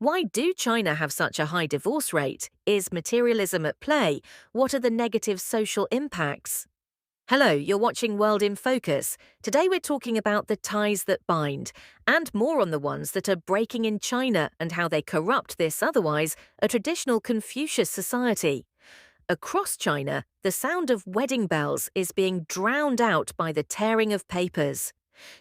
Why do China have such a high divorce rate? Is materialism at play? What are the negative social impacts? Hello, you're watching World in Focus. Today we're talking about the ties that bind, and more on the ones that are breaking in China and how they corrupt this otherwise a traditional Confucius society. Across China, the sound of wedding bells is being drowned out by the tearing of papers.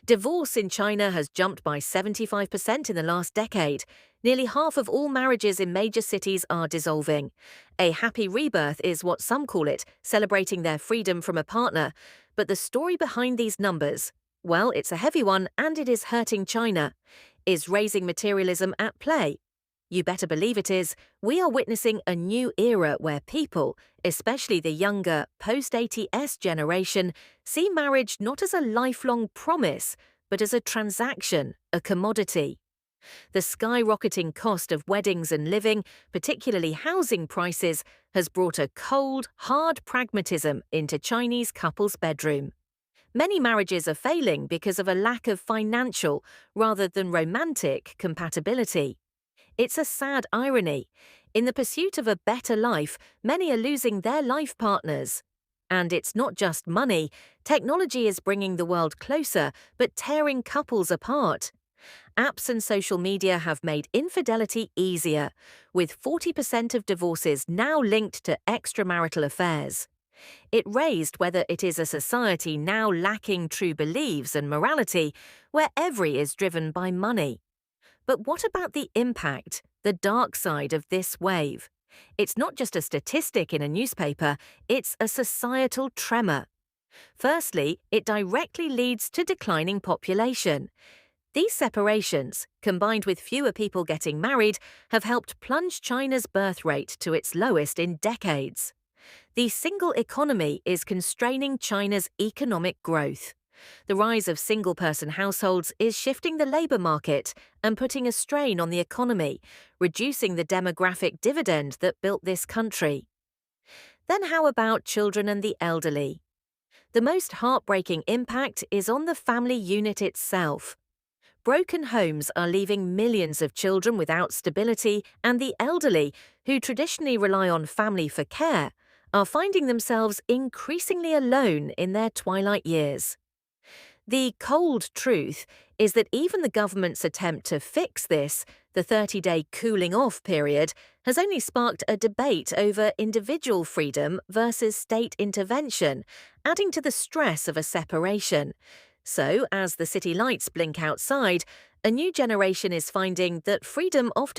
Divorce in China has jumped by 75% in the last decade. Nearly half of all marriages in major cities are dissolving. A happy rebirth is what some call it, celebrating their freedom from a partner. But the story behind these numbers, well, it's a heavy one and it is hurting China. Is raising materialism at play? You better believe it is. We are witnessing a new era where people, especially the younger post-80s generation, see marriage not as a lifelong promise, but as a transaction, a commodity. The skyrocketing cost of weddings and living, particularly housing prices, has brought a cold, hard pragmatism into Chinese couples' bedroom. Many marriages are failing because of a lack of financial, rather than romantic, compatibility. It's a sad irony. In the pursuit of a better life, many are losing their life partners. And it's not just money. Technology is bringing the world closer, but tearing couples apart. Apps and social media have made infidelity easier, with 40% of divorces now linked to extramarital affairs. It raised whether it is a society now lacking true beliefs and morality, where every is driven by money. But what about the impact, the dark side of this wave? It's not just a statistic in a newspaper, it's a societal tremor. Firstly, it directly leads to declining population. These separations, combined with fewer people getting married, have helped plunge China's birth rate to its lowest in decades. The single economy is constraining China's economic growth. The rise of single-person households is shifting the labor market and putting a strain on the economy, reducing the demographic dividend that built this country. Then how about children and the elderly? The most heartbreaking impact is on the family unit itself. Broken homes are leaving millions of children without stability, and the elderly, who traditionally rely on family for care, are finding themselves increasingly alone in their twilight years. The cold truth is that even the government's attempt to fix this, the 30-day cooling-off period, has only sparked a debate over individual freedom versus state intervention, adding to the stress of a separation. So, as the city lights blink outside, a new generation is finding that freedom often